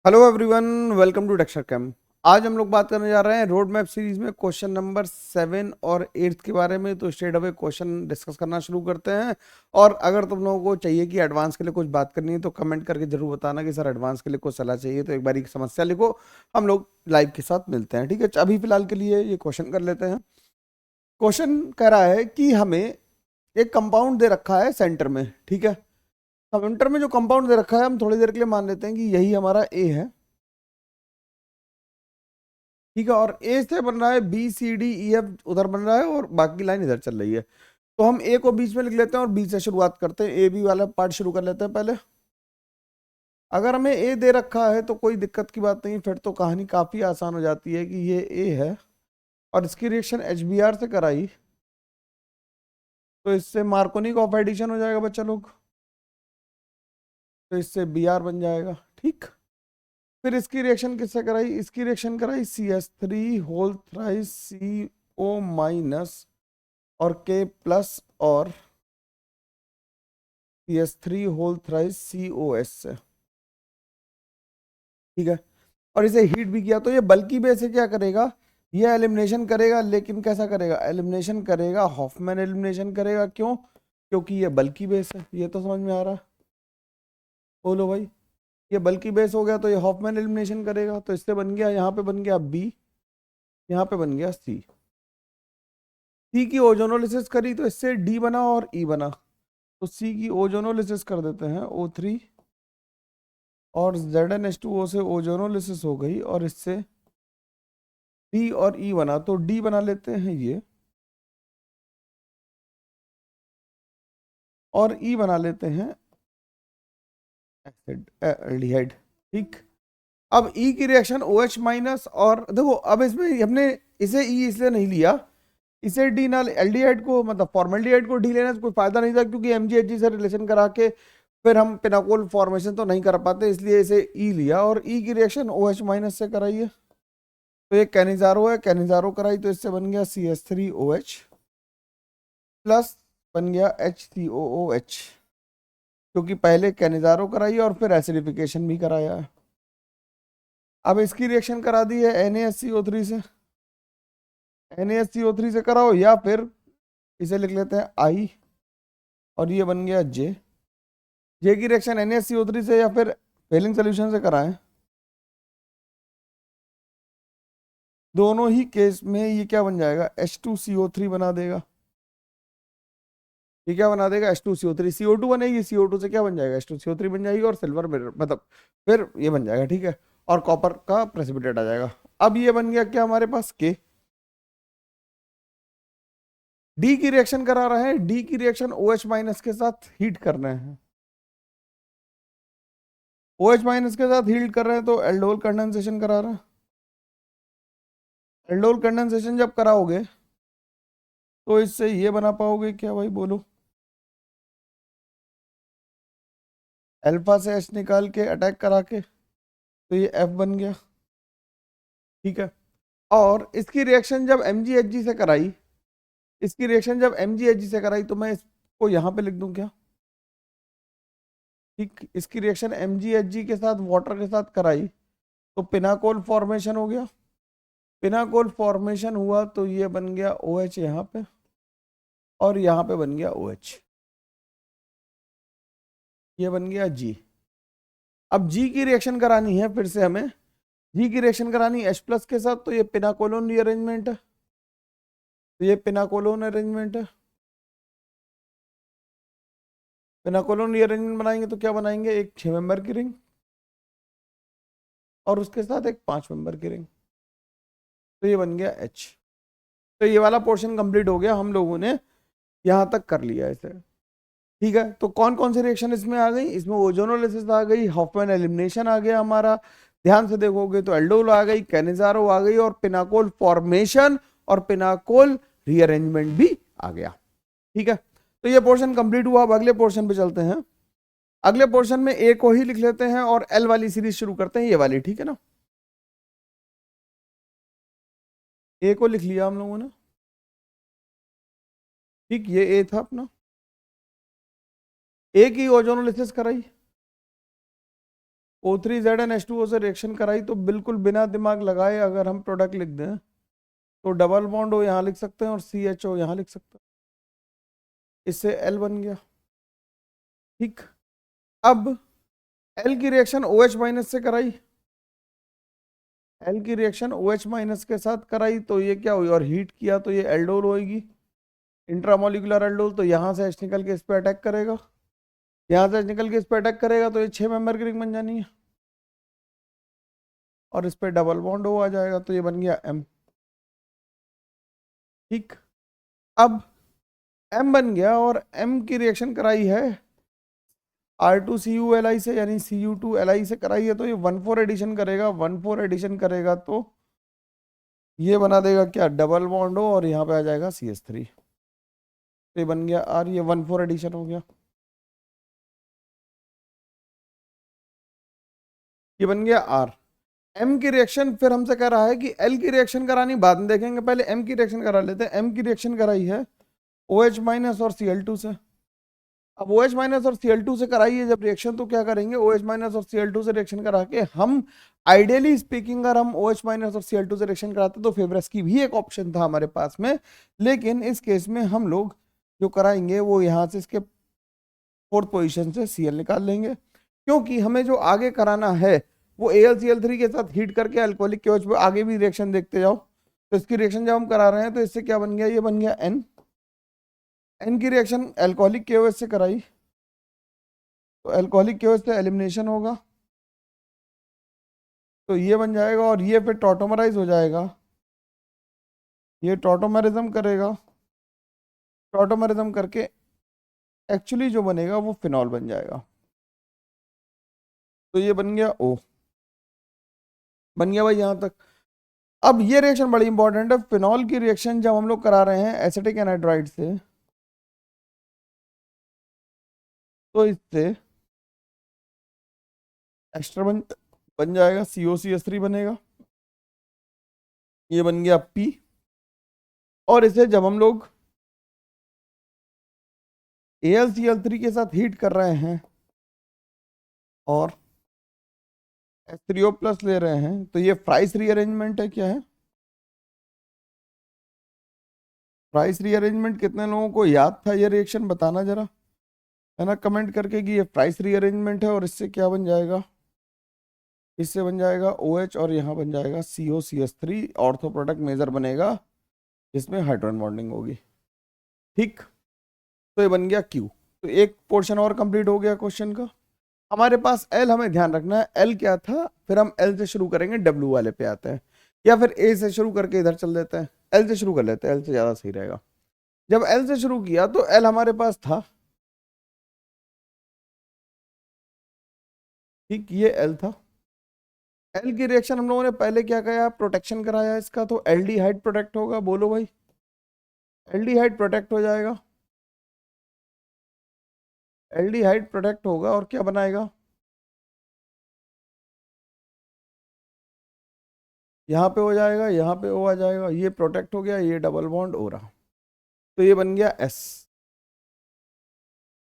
Hello everyone, welcome to texture cam. आज हम लोग बात करने जा रहे हैं रोड मैप सीरीज में क्वेश्चन नंबर 7 और 8 के बारे में। तो स्ट्रेट अवे क्वेश्चन डिस्कस करना शुरू करते हैं। और अगर तुम लोगों को चाहिए कि एडवांस के लिए कुछ बात करनी है तो कमेंट करके जरूर बताना कि सर एडवांस के लिए कुछ सलाह चाहिए, तो एक बार समस्या लिखो। हम लोग लाइव के साथ मिलते हैं, ठीक है। अभी फिलहाल के लिए ये क्वेश्चन कर लेते हैं। क्वेश्चन कह रहा है कि हमें एक कंपाउंड दे रखा है सेंटर में, ठीक है। सेंटर में जो कंपाउंड दे रखा है हम थोड़ी देर के लिए मान लेते हैं कि यही हमारा ए है, ठीक है। और ए से बन रहा है B C D E F उधर बन रहा है और बाकी लाइन इधर चल रही है। तो हम ए को बीच में लिख लेते हैं और बी से शुरुआत करते हैं। ए बी वाला पार्ट शुरू कर लेते हैं पहले। अगर हमें ए दे रखा है तो कोई दिक्कत की बात नहीं, फिर तो कहानी काफी आसान हो जाती है कि ये ए है और इसकी रिएक्शन एच बी आर से कराई तो इससे मार्कोनी का ऑफ एडिशन हो जाएगा बच्चा लोग। तो इससे बी आर बन जाएगा, ठीक। फिर इसकी रिएक्शन किससे कराई? इसकी रिएक्शन कराई C S three whole thrice C O minus और के प्लस और C S three whole thrice C O S से, ठीक है। और इसे हीट भी किया तो ये बल्कि बेस से क्या करेगा? ये एलिमिनेशन करेगा, लेकिन कैसा करेगा? एलिमिनेशन करेगा, हॉफमैन एलिमिनेशन करेगा। क्यों? क्योंकि ये बल्कि बेस है। ये तो समझ में आ रहा है? बोलो भाई। ये बल्कि बेस हो गया तो ये हॉफमैन एलिमिनेशन करेगा, तो इससे बन गया, यहाँ पे बन गया बी, यहाँ पे बन गया सी। सी की ओजोनोलिसिस करी तो इससे डी बना और ई बना। तो सी की ओजोनोलिसिस कर देते हैं ओ थ्री, और ZnH2O से ओजोनोलिसिस हो गई और इससे डी और ई बना। तो डी बना लेते हैं ये, और ई बना लेते हैं एसिड एल्डिहाइड, ठीक। अब ई की रिएक्शन ओ एच माइनस, और देखो अब इसमें हमने इसे ई इसलिए नहीं लिया, इसे डी ना एल्डिहाइड को, मतलब फॉर्मल्डिहाइड को डी लेने से कोई फायदा नहीं था, क्योंकि एमजीएचजी से रिलेशन करा के फिर हम पिनाकोल फॉर्मेशन तो नहीं कर पाते, इसलिए इसे ई लिया और ई की रिएक्शन ओ एच माइनस से कराई है। तो ये कैनिजारो है, कैनिजारो कराई तो इससे बन गया C S three O H plus बन गया एच सी ओ ओ एच, क्योंकि पहले कैनिजारो कराई और फिर एसिडिफिकेशन भी कराया है। अब इसकी रिएक्शन करा दी है NaSCO3 से, NaSCO3 से कराओ, या फिर इसे लिख लेते हैं आई और ये बन गया जे। जे की रिएक्शन NaSCO3 से या फिर फेलिंग सोल्यूशन से कराएं। दोनों ही केस में ये क्या बन जाएगा? H2CO3 बना देगा। ये क्या बना देगा? H2CO3, CO2 बनेगी, CO2 से क्या बन जाएगा? H2CO3 बन जाएगी और सिल्वर मिरर, मतलब फिर ये बन जाएगा, ठीक है। और कॉपर का प्रेसिपिटेट आ जाएगा। अब ये बन गया क्या हमारे पास? के। डी की रिएक्शन करा रहे हैं, डी की रिएक्शन OH माइनस के साथ हीट कर रहे हैं। OH माइनस के साथ हीट कर रहे हैं तो एल्डोल कंडेंसेशन करा रहा है। एल्डोल कंडेंसेशन जब कराओगे तो इससे ये बना पाओगे क्या भाई? बोलो। अल्फा से H निकाल के अटैक करा के तो ये F बन गया, ठीक है। और इसकी रिएक्शन जब MgHg से कराई, इसकी रिएक्शन जब MgHg से कराई तो मैं इसको यहां पे लिख दूं क्या? ठीक, इसकी रिएक्शन MgHg के साथ वाटर के साथ कराई तो पिनाकोल फॉर्मेशन हो गया। पिनाकोल फॉर्मेशन हुआ तो ये बन गया OH यहाँ पे, और यहाँ पे बन गया OH, ये बन गया G। अब G की रिएक्शन करानी है फिर से हमें, G की रिएक्शन करानी H प्लस के साथ, तो ये पिनाकोलोन रीअरेंजमेंट है। तो ये पिनाकोलोन अरेंजमेंट है। पिनाकोलोन रीअरेंजमेंट बनाएंगे तो क्या बनाएंगे? एक 6 मेंबर की रिंग और उसके साथ एक 5 मेंबर की रिंग। तो ये बन गया H। तो ये वाला पोर्शन कंप्लीट हो गया, हम लोगों ने यहाँ तक कर लिया इसे, ठीक है। तो कौन कौन सी रिएक्शन इसमें आ गई? इसमें ओजोनोलिसिस आ गई, हॉफमैन एलिमिनेशन आ गया हमारा, ध्यान से देखोगे तो एल्डोल आ गई, कैनिजारो आ गई, और पिनाकोल फॉर्मेशन और पिनाकोल रीअरेंजमेंट भी आ गया, ठीक है। तो ये पोर्शन कंप्लीट हुआ। अब अगले पोर्शन पे चलते हैं। अगले पोर्शन में ए को ही लिख लेते हैं और एल वाली सीरीज शुरू करते हैं, ये वाली, ठीक है ना। ए को लिख लिया हम लोगों ने, ठीक। ये ए था अपना। ए की ओजोनोलिसिस कराई, O3ZnH2O से रिएक्शन कराई तो बिल्कुल बिना दिमाग लगाए अगर हम प्रोडक्ट लिख दें तो डबल बॉन्ड O यहाँ लिख सकते हैं और CHO यहाँ लिख सकते हैं, इससे L बन गया। ठीक, अब L की रिएक्शन OH माइनस से कराई, L की रिएक्शन OH माइनस के साथ कराई तो ये क्या हुई, और हीट किया तो ये एल्डोल होगी, इंट्रामोलिकुलर एल्डोल। तो यहाँ से H निकल के इस पे अटैक करेगा, यहाँ से H निकल के इस पे अटैक करेगा तो ये 6 मेंबर की रिंग बन जानी है, और इस पे डबल बॉन्ड O आ जाएगा तो ये बन गया M। ठीक, अब M बन गया और M की रिएक्शन कराई है R2CuLi से, यानी Cu2Li से कराई है तो ये 1,4 एडिशन करेगा, 1,4 एडिशन करेगा तो ये बना देगा क्या, डबल बॉन्ड हो, और यहाँ पे आ जाएगा CH3, तो ये बन गया R, ये 1,4 एडिशन हो गया, ये बन गया R। M की रिएक्शन फिर हमसे कह रहा है कि L की रिएक्शन करानी बाद में देखेंगे, पहले M की रिएक्शन करा लेते हैं। M की रिएक्शन कराई है OH माइनस और Cl2 से। अब OH माइनस और Cl2 से कराई है जब रिएक्शन तो क्या करेंगे, OH माइनस और Cl2 से रिएक्शन करा के हम आइडियली स्पीकिंग अगर हम OH माइनस और Cl2 से रिएक्शन कराते तो फेवरेस की भी एक ऑप्शन था हमारे पास में, लेकिन इस केस में हम लोग जो कराएंगे वो यहाँ से इसके फोर्थ पोजीशन से Cl निकाल लेंगे, क्योंकि हमें जो आगे कराना है वो AlCl3 के साथ हीट करके अल्कोहलिक KOH पे आगे भी रिएक्शन देखते जाओ। तो इसकी रिएक्शन जब हम करा रहे हैं तो इससे क्या बन गया, ये बन गया N। N की रिएक्शन अल्कोहलिक KOH से कराई तो अल्कोहलिक KOH से एलिमिनेशन होगा तो ये बन जाएगा, और ये फिर टॉटोमराइज हो जाएगा, ये टॉटोमरिज्म करेगा, टॉटोमरिज्म करके एक्चुअली जो बनेगा वो फिनॉल बन जाएगा, तो ये बन गया O। बन गया भाई यहाँ तक। अब ये रिएक्शन बड़ी इंपॉर्टेंट है, फिनॉल की रिएक्शन जब हम लोग करा रहे हैं एसिटिक एनहाइड्राइड से तो इससे एस्टर बन जाएगा, COCH3 बनेगा, ये बन गया P। और इसे जब हम लोग AlCl3 के साथ हीट कर रहे हैं और H3O प्लस ले रहे हैं तो ये फ्राइस रीअरेंजमेंट है, क्या है फ्राइस रीअरेंजमेंट, कितने लोगों को याद था ये रिएक्शन, बताना जरा, है ना, कमेंट करके कि ये फ्राइस रीअरेंजमेंट है। और इससे क्या बन जाएगा, इससे बन जाएगा OH और यहाँ बन जाएगा COCH3, ऑर्थो प्रोडक्ट मेजर बनेगा जिसमें हाइड्रोजन बॉन्डिंग होगी। ठीक, तो ये बन गया Q। तो एक पोर्शन और कंप्लीट हो गया क्वेश्चन का। हमारे पास L, हमें ध्यान रखना है L क्या था, फिर हम L से शुरू करेंगे, W वाले पे आते हैं, या फिर A से शुरू करके इधर चल देते हैं, L से शुरू कर लेते हैं, L से ज्यादा सही रहेगा। जब L से शुरू किया तो L हमारे पास था, ठीक, ये L था। L की रिएक्शन हम लोगों ने पहले क्या किया, प्रोटेक्शन कराया इसका, तो एल्डिहाइड प्रोटेक्ट होगा, बोलो भाई, एल्डिहाइड प्रोटेक्ट हो जाएगा, एल्डिहाइड प्रोटेक्ट होगा और क्या बनाएगा, यहाँ पे हो जाएगा, यहाँ पे O आ जाएगा, ये प्रोटेक्ट हो गया, ये डबल बॉन्ड हो रहा, तो ये बन गया S।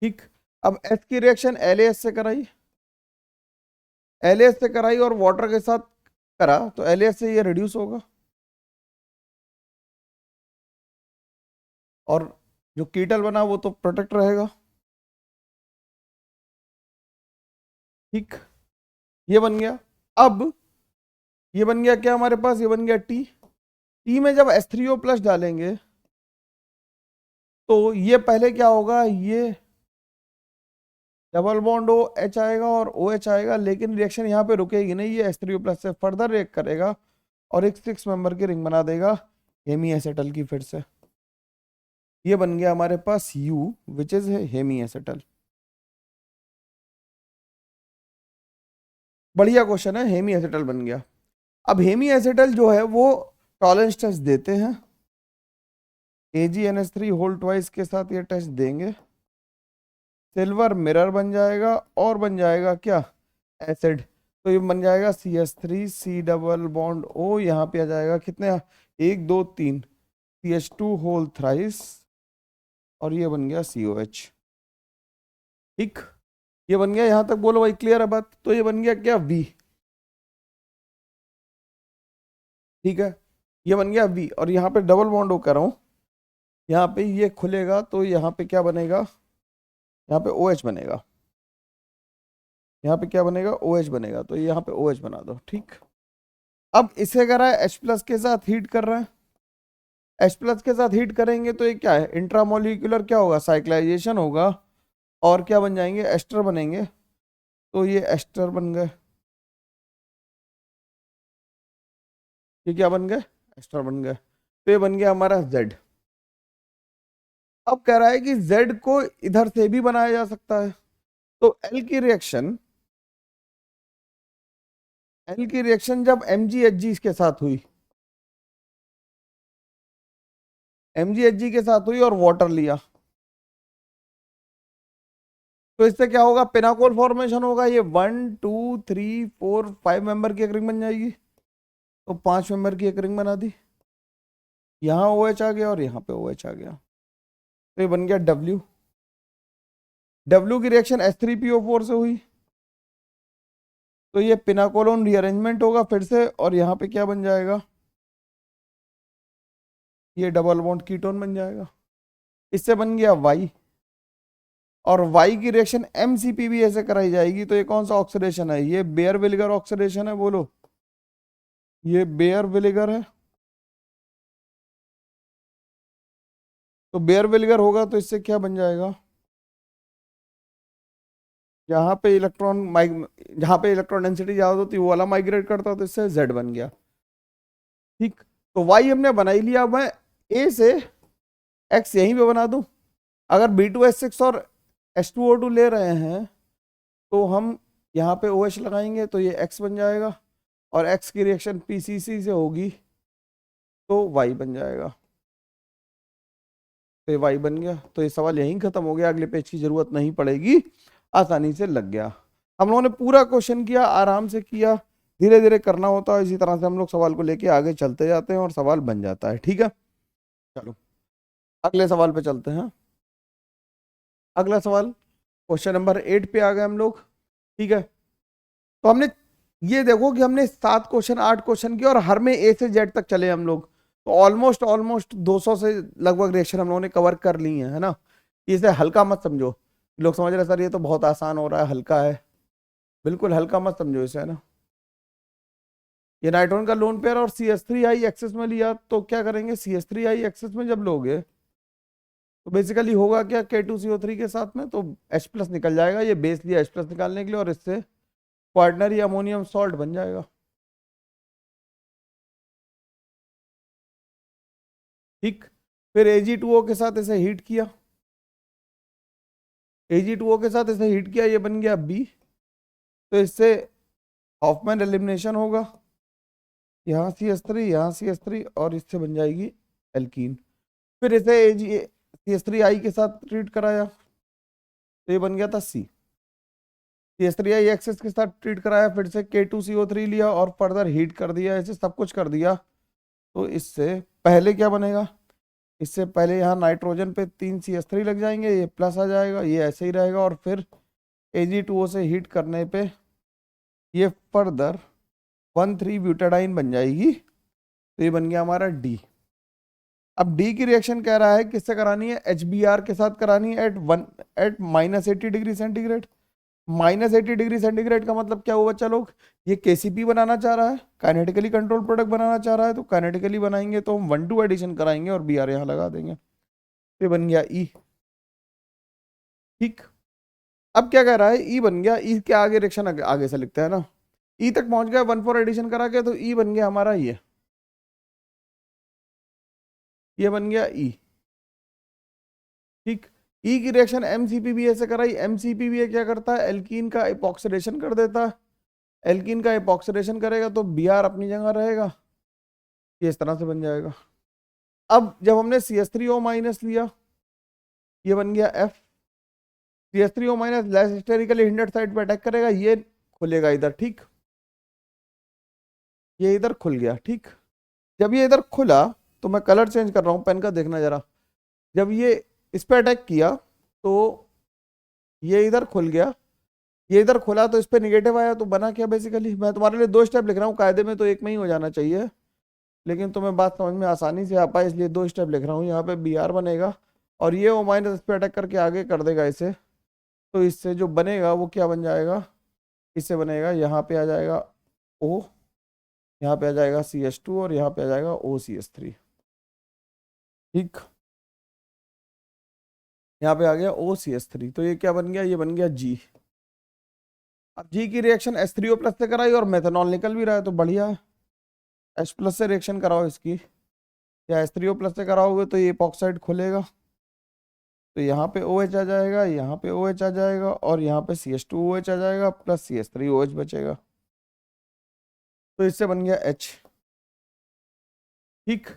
ठीक, अब S की रिएक्शन LAS से कराई, LAS से कराई और वाटर के साथ करा तो LAS से ये रिड्यूस होगा, और जो कीटल बना वो तो प्रोटेक्ट रहेगा। ठीक, ये बन गया। अब ये बन गया क्या हमारे पास, ये बन गया T में जब H3O प्लस डालेंगे तो ये पहले क्या होगा, ये डबल बॉन्ड OH आएगा और OH आएगा, लेकिन रिएक्शन यहाँ पे रुकेगी नहीं, ये H3O प्लस से फर्दर रिएक्ट करेगा और एक 6 मेंबर की रिंग बना देगा हेमी एसेटल की फिर से। ये बन गया हमारे पास U which is hemiacetal. बढ़िया क्वेश्चन है, हेमी एसेटल बन गया। अब हेमी एसेटल जो है वो टॉलरेंस टेस्ट देते हैं, AgNH3 होल ट्वाइस के साथ ये टेस्ट देंगे, सिल्वर मिरर बन जाएगा और बन जाएगा क्या, एसिड, तो ये बन जाएगा CH3 डबल बॉन्ड O, यहाँ पे आ जाएगा कितने, 1 2 3 CH2 होल थ्राइस और ये बन गया COH। ठीक, ये बन गया, यहां तक बोलो भाई, क्लियर है बात? तो ये बन गया क्या, वी। ठीक है, ये बन गया वी, और यहाँ पे डबल बॉन्ड हो कर रहा हूँ, यहाँ पे ये खुलेगा तो यहाँ पे क्या बनेगा, यहाँ पे OH बनेगा, यहाँ पे क्या बनेगा, OH बनेगा, तो यहाँ पे OH बना दो। ठीक, अब इसे करा है H प्लस के साथ हीट कर रहे हैं, H प्लस के साथ हीट करेंगे तो ये क्या है, इंट्रामोलिकुलर क्या होगा, साइक्लाइजेशन होगा, और क्या बन जाएंगे, एस्टर बनेंगे, तो ये एस्टर बन गए, ये क्या बन गए, एस्टर बन गए, तो ये बन गया हमारा Z। अब कह रहा है कि Z को इधर से भी बनाया जा सकता है, तो एल की रिएक्शन जब MgHg के साथ हुई, MgHg के साथ हुई और वाटर लिया, तो इससे क्या होगा, पिनाकोल फॉर्मेशन होगा, ये 1 2 3 4 5 मेंबर की एक रिंग बन जाएगी, तो 5 मेंबर की एक रिंग बना दी, यहाँ OH आ गया और यहाँ पे OH आ गया, तो ये बन गया W। W की रिएक्शन H3PO4 से हुई, तो ये पिनाकोलोन रीअरेंजमेंट होगा फिर से, और यहाँ पे क्या बन जाएगा, ये डबल बॉन्ड कीटोन बन जाएगा, इससे बन गया Y, और Y की रिएक्शन MCPBA से कराई जाएगी, तो ये कौन सा ऑक्सीडेशन है, ये बेयर विनेगर ऑक्सीडेशन है, बोलो, ये बेयर विनेगर है, तो बेयर विनेगर होगा तो इससे क्या बन जाएगा, यहाँ पे इलेक्ट्रॉन जहाँ पे इलेक्ट्रॉन डेंसिटी ज्यादा होती है वो वाला माइग्रेट करता, तो इससे Z बन गया। ठीक, तो Y हमने बना ही लिया, मैं A से X यहीं पे बना दूं, अगर B2H6 और H2O2 ले रहे हैं तो हम यहाँ पे OH लगाएंगे, तो ये X बन जाएगा, और X की रिएक्शन PCC से होगी तो Y बन जाएगा, तो ये Y बन गया, तो ये सवाल यहीं खत्म हो गया, अगले पेज की जरूरत नहीं पड़ेगी, आसानी से लग गया। हम लोगों ने पूरा क्वेश्चन किया, आराम से किया, धीरे धीरे करना होता है, इसी तरह से हम लोग सवाल को लेके आगे चलते जाते हैं और सवाल बन जाता है। ठीक है, चलो अगले सवाल पे चलते हैं। अगला सवाल क्वेश्चन नंबर 8 पे आ गए हम लोग। ठीक है, तो हमने ये देखो कि हमने 7 क्वेश्चन 8 क्वेश्चन किए और हर में A से Z तक चले हम लोग, तो ऑलमोस्ट ऑलमोस्ट 200 से लगभग रिएक्शन हम लोगों ने कवर कर ली है ना। इसे हल्का मत समझो, लोग समझ रहे सर ये तो बहुत आसान हो रहा है, हल्का है, बिल्कुल हल्का मत समझो इसे, है ना। ये नाइट्रोजन का लोन पेयर और CH3I एक्सेस में लिया, तो क्या करेंगे, CH3I एक्सेस में जब लोगे तो बेसिकली होगा क्या, K2CO3 के साथ में, तो H प्लस निकल जाएगा, ये बेस लिया H प्लस निकालने के लिए, और इससे क्वार्टनरी अमोनियम सॉल्ट बन जाएगा। ठीक, फिर Ag2O के साथ इसे हीट किया, Ag2O के साथ इसे हीट किया, ये बन गया B, तो इससे हॉफमैन एलिमिनेशन होगा, यहाँ CH3 यहाँ CH3 और इससे बन जाएगी एल्कीन। फिर इसे CH3I के साथ ट्रीट कराया, तो ये बन गया था C। CH3I एक्सेस के साथ ट्रीट कराया, फिर से K2CO3 लिया और फर्दर हीट कर दिया, ऐसे सब कुछ कर दिया, तो इससे पहले क्या बनेगा, इससे पहले यहाँ नाइट्रोजन पे 3 CH3 लग जाएंगे, ये प्लस आ जाएगा, ये ऐसे ही रहेगा, और फिर Ag2O से हीट करने पे ये फर्दर 1,3 ब्यूटाडाइन बन जाएगी, तो ये बन गया हमारा D। अब D की रिएक्शन कह रहा है किससे करानी है, HBr के साथ करानी है at -80 degree centigrade. -80 degree centigrade का मतलब क्या हुआ, चलो ये KCP बनाना चाह रहा है, काइनेटिकली कंट्रोल प्रोडक्ट बनाना चाह रहा है, तो काइनेटिकली बनाएंगे तो हम 1,2 एडिशन कराएंगे और Br यहाँ लगा देंगे, तो ये बन गया E। ठीक, अब क्या कह रहा है, E बन गया, E के आगे रिएक्शन आगे से लिखते हैं ना, E तक पहुंच गया 1,4 एडिशन करा के, तो E बन गया हमारा ये बन गया E। ठीक, E की रिएक्शन MCPBA से कराई, MCPBA क्या करता है, एल्कीन का एपॉक्सीडेशन कर देता है, एल्कीन का एपॉक्सीडेशन करेगा तो Br अपनी जगह रहेगा, ये इस तरह से बन जाएगा। अब जब हमने CH3O माइनस लिया, ये बन गया F, CH3O minus less हिस्टेरिकली hindered side पे अटैक करेगा, ये खुलेगा इधर। ठीक, ये इधर खुल गया। ठीक, जब ये इधर खुला तो मैं कलर चेंज कर रहा हूँ पेन का, देखना जरा, जब ये इस पे अटैक किया तो ये इधर खुल गया, ये इधर खुला तो इस पे निगेटिव आया, तो बना क्या बेसिकली, मैं तुम्हारे लिए 2 स्टेप लिख रहा हूँ, कायदे में तो एक में ही हो जाना चाहिए, लेकिन तुम्हें बात समझ में आसानी से आ पाए इसलिए 2 स्टेप लिख रहा हूँ। यहाँ पे बी आर बनेगा और ये ओ माइनस इस पे अटैक करके आगे कर देगा इसे, तो इससे जो बनेगा वो क्या बन जाएगा, इससे बनेगा यहाँ पे आ जाएगा ओ, यहाँ पे आ जाएगा CH2 और यहाँ पे आ जाएगा OCH3। ठीक, यहाँ पे आ गया OCH3, तो ये क्या बन गया, ये बन गया G। अब G की रिएक्शन H3O प्लस से कराई और मेथनॉल निकल भी रहा है तो बढ़िया है, H प्लस से रिएक्शन कराओ इसकी, या H3O प्लस से कराओगे तो ये इपॉक्साइड खुलेगा, तो यहाँ पे OH आ जाएगा, यहाँ पे OH आ जाएगा और यहाँ पे CH2OH आ जाएगा प्लस CH3OH बचेगा, तो इससे बन गया H। ठीक,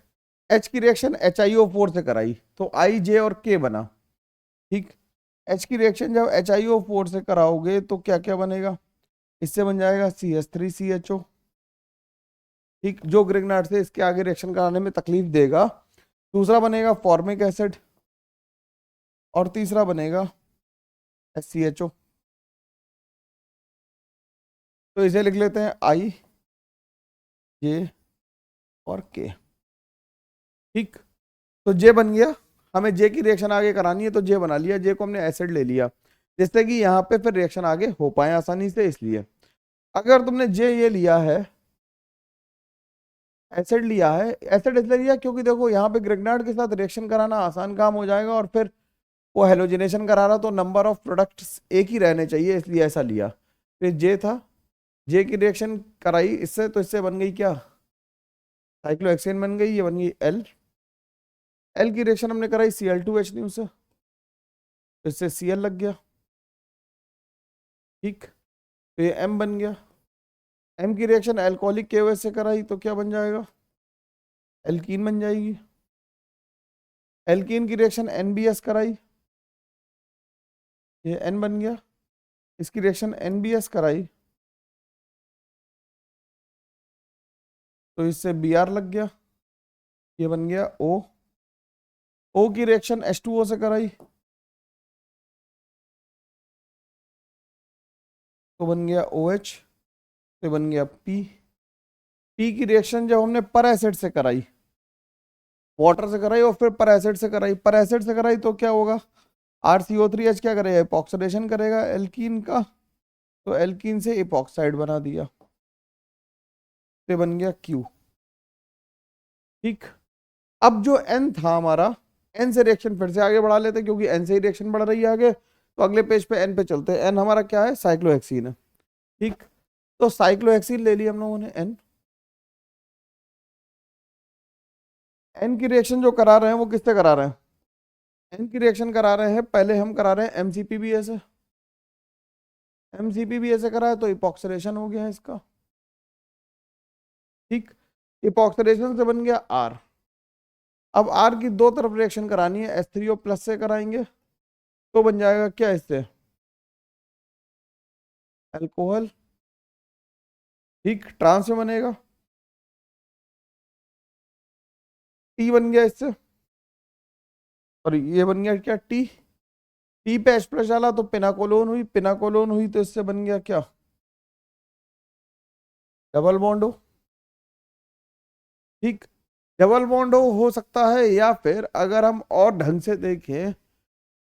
H की रिएक्शन HiO4 से कराई तो I, J और K बना। ठीक, H की रिएक्शन जब HiO4 से कराओगे तो क्या क्या बनेगा, इससे बन जाएगा CH3CHO। ठीक, जो ग्रिग्नार्ड से इसके आगे रिएक्शन कराने में तकलीफ देगा। दूसरा बनेगा फॉर्मिक एसिड और तीसरा बनेगा HCHO। तो इसे लिख लेते हैं I, J और K। ठीक, तो J बन गया, हमें J की रिएक्शन आगे करानी है तो J बना लिया, J को हमने एसिड ले लिया जिससे कि यहाँ पे फिर रिएक्शन आगे हो पाए आसानी से। इसलिए अगर तुमने J ये लिया है, एसिड लिया है, एसिड इसलिए लिया क्योंकि देखो यहाँ पे ग्रिग्नार्ड के साथ रिएक्शन कराना आसान काम हो जाएगा और फिर वो हेलोजिनेशन करा रहा तो नंबर ऑफ प्रोडक्ट्स एक ही रहने चाहिए, इसलिए ऐसा लिया। फिर J था, J की रिएक्शन कराई इससे तो इससे बन गई क्या, साइक्लोहेक्सेन बन गई, ये बन गई L। L की रिएक्शन हमने कराई Cl2H न्यू से, तो इससे Cl लग गया। ठीक, तो ये M बन गया। M की रिएक्शन एल्कोहलिक KOH से कराई तो क्या बन जाएगा, एल्कीन बन जाएगी। एल्कीन की रिएक्शन NBS कराई, ये N बन गया। इसकी रिएक्शन NBS कराई तो इससे Br लग गया, ये बन गया O। O की रिएक्शन H2O से कराई तो बन गया OH, तो बन गया P। P की रिएक्शन जब हमने पर एसिड से कराई, वाटर से कराई और फिर पर एसिड से कराई, पर एसिड से कराई तो क्या होगा, RCO3H क्या करेगा, इपॉक्सीडेशन करेगा एल्कीन का, तो एल्कीन से इपॉक्साइड बना दिया, तो बन गया Q। ठीक, अब जो N था हमारा, N से रिएक्शन फिर से आगे बढ़ा लेते हैं क्योंकि N से ही रिएक्शन बढ़ रही है आगे, तो अगले पेज पे N पे चलते हैं। N हमारा क्या है, साइक्लोहेक्सीन है। ठीक, तो साइक्लोहेक्सीन ले लिया हम लोगों ने N। N की रिएक्शन जो करा रहे हैं वो किससे करा रहे हैं, N की रिएक्शन करा रहे हैं, पहले हम करा रहे हैं MCPBA से, MCPBA से करा है तो इपॉक्सीडेशन हो गया है इसका। ठीक, इपॉक्सीडेशन से बन गया R। अब R की दो तरफ रिएक्शन करानी है, H3O प्लस से कराएंगे तो बन जाएगा क्या, इससे अल्कोहल। ठीक, ट्रांस में बनेगा, T बन गया इससे, और ये बन गया क्या T। T पे H प्लस डाला तो पिनाकोलोन हुई, पिनाकोलोन हुई तो इससे बन गया क्या, डबल बॉन्ड हो। ठीक, डबल बॉन्ड हो सकता है, या फिर अगर हम और ढंग से देखें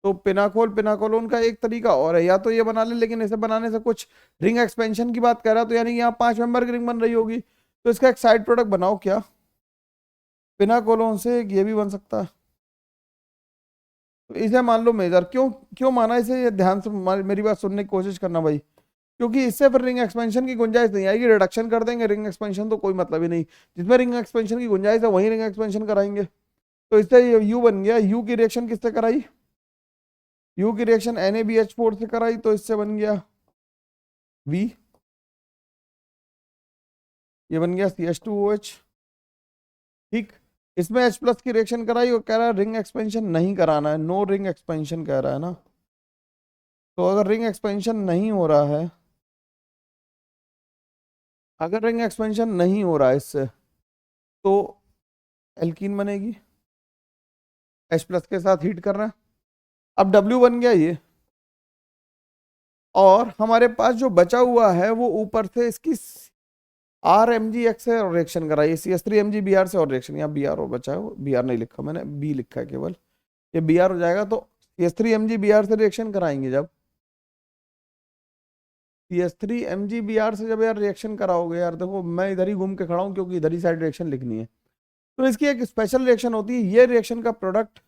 तो पिनाकोल पिनाकोलोन का एक तरीका और है, या तो ये बना ले लेकिन इसे बनाने से कुछ रिंग एक्सपेंशन की बात कर रहा है, तो यानी यहाँ 5 मेंबर की रिंग बन रही होगी, तो इसका एक साइड प्रोडक्ट बनाओ क्या, पिनाकोलोन से ये भी बन सकता है। तो इसे मान लो मेजर, क्यों क्यों माना इसे, ये ध्यान से मेरी बात सुनने की कोशिश करना भाई, क्योंकि इससे फिर रिंग एक्सपेंशन की गुंजाइश नहीं आएगी, रिडक्शन कर देंगे, रिंग एक्सपेंशन तो कोई मतलब ही नहीं, जिसमें रिंग एक्सपेंशन की गुंजाइश है वहीं रिंग एक्सपेंशन कराएंगे। तो इससे ये यू बन गया, यू की रिएक्शन किससे कराई, यू की रिएक्शन NaBH4 से कराई तो इससे बन गया V, ये बन गया CH2OH। ठीक, इसमें H प्लस की रिएक्शन कराई और कह रहा है रिंग एक्सपेंशन नहीं कराना है, नो रिंग एक्सपेंशन कह रहा है ना, तो अगर रिंग एक्सपेंशन नहीं हो रहा है, अगर रिंग एक्सपेंशन नहीं हो रहा है इससे तो एल्कीन बनेगी, H प्लस के साथ हीट करना है। अब W बन गया ये, और हमारे पास जो बचा हुआ है वो ऊपर से इसकी आर एम जी एक्स से रिएक्शन कराइए, C S three M G B R से और रिएक्शन, यहाँ बी आर और बचा है, बी आर नहीं लिखा मैंने, बी लिखा है केवल, ये बी आर हो जाएगा। तो C S three M G B R से रिएक्शन कराएंगे जब, C S three M G B R से जब यार रिएक्शन कराओगे, यार देखो मैं इधर ही घूम के खड़ा हूँ क्योंकि इधर ही साइड रिएक्शन लिखनी है, तो इसकी एक स्पेशल रिएक्शन होती है। ये रिएक्शन का प्रोडक्ट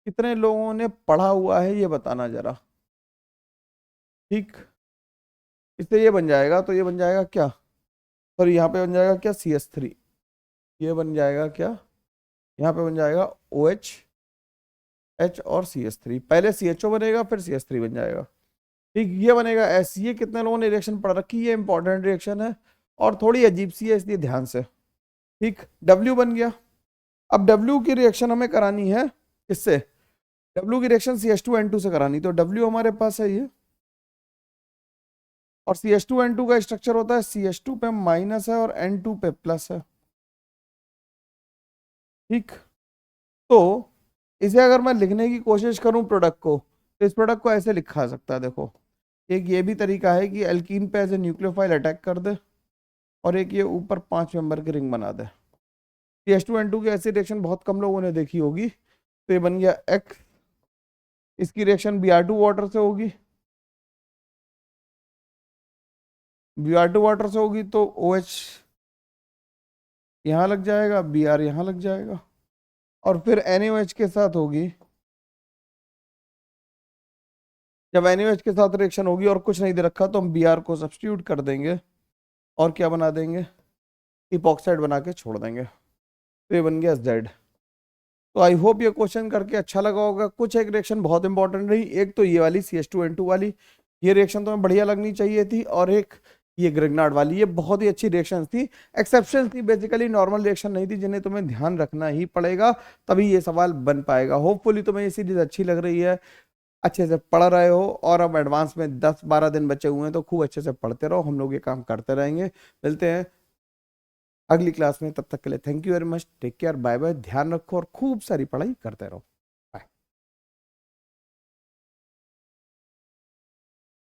कितने लोगों ने पढ़ा हुआ है ये बताना जरा, ठीक। इससे ये बन जाएगा, तो ये बन जाएगा क्या, सॉरी यहाँ पे बन जाएगा क्या, सी एस थ्री, ये बन जाएगा क्या, यहाँ पे बन जाएगा ओ एच एच और सी एस थ्री, पहले सी एच ओ बनेगा फिर सी एस थ्री बन जाएगा, ठीक। ये बनेगा एस, ये कितने लोगों ने रिएक्शन पढ़ रखी है, ये इंपॉर्टेंट रिएक्शन है और थोड़ी अजीब सी है इसलिए ध्यान से, ठीक। डब्ल्यू बन गया। अब डब्ल्यू की रिएक्शन हमें करानी है किससे, डब्ल्यू की reaction C H two N two से करानी, तो डब्ल्यू हमारे पास है ये, और C H two N two का स्ट्रक्चर होता है सी एच टू पे माइनस है और एन टू पे प्लस है, ठीक। तो इसे अगर मैं लिखने की कोशिश करूं प्रोडक्ट को, तो इस प्रोडक्ट को ऐसे लिखा जा सकता है, देखो एक ये भी तरीका है कि एल्कीन पे ऐसे न्यूक्लियोफाइल अटैक कर दे और एक ये ऊपर 5 मेंबर की रिंग बना दे। C H two N two की ऐसी रिएक्शन बहुत कम लोगों ने देखी होगी, तो ये बन गया एक्स, इसकी reaction B R two water से होगी, बी आर टू वाटर से होगी तो ओ एच यहाँ लग जाएगा, बी आर यहाँ लग जाएगा, और फिर NaOH के साथ होगी, जब NaOH के साथ रिएक्शन होगी और कुछ नहीं दे रखा तो हम Br को सब्स्टिट्यूट कर देंगे और क्या बना देंगे, इपॉक्साइड बना के छोड़ देंगे, तो ये बन गया Z। तो आई होप ये क्वेश्चन करके अच्छा लगा होगा। कुछ एक रिएक्शन बहुत इंपॉर्टेंट रही, एक तो ये वाली CH2N2 वाली, ये रिएक्शन तो हमें बढ़िया लगनी चाहिए थी, और एक ये ग्रिग्नार्ड वाली, ये बहुत ही अच्छी रिएक्शन थी, एक्सेप्शन थी, बेसिकली नॉर्मल रिएक्शन नहीं थी, जिन्हें तुम्हें ध्यान रखना ही पड़ेगा तभी ये सवाल बन पाएगा। होपफुली तुम्हें ये सीरीज अच्छी लग रही है, अच्छे से पढ़ रहे हो, और अब एडवांस में 10-12 दिन बचे हुए हैं तो खूब अच्छे से पढ़ते रहो, हम लोग ये काम करते रहेंगे। मिलते हैं अगली क्लास में, तब तक के लिए thank you very much, take care, bye bye, ध्यान रखो और खूब सारी पढ़ाई करते रहो।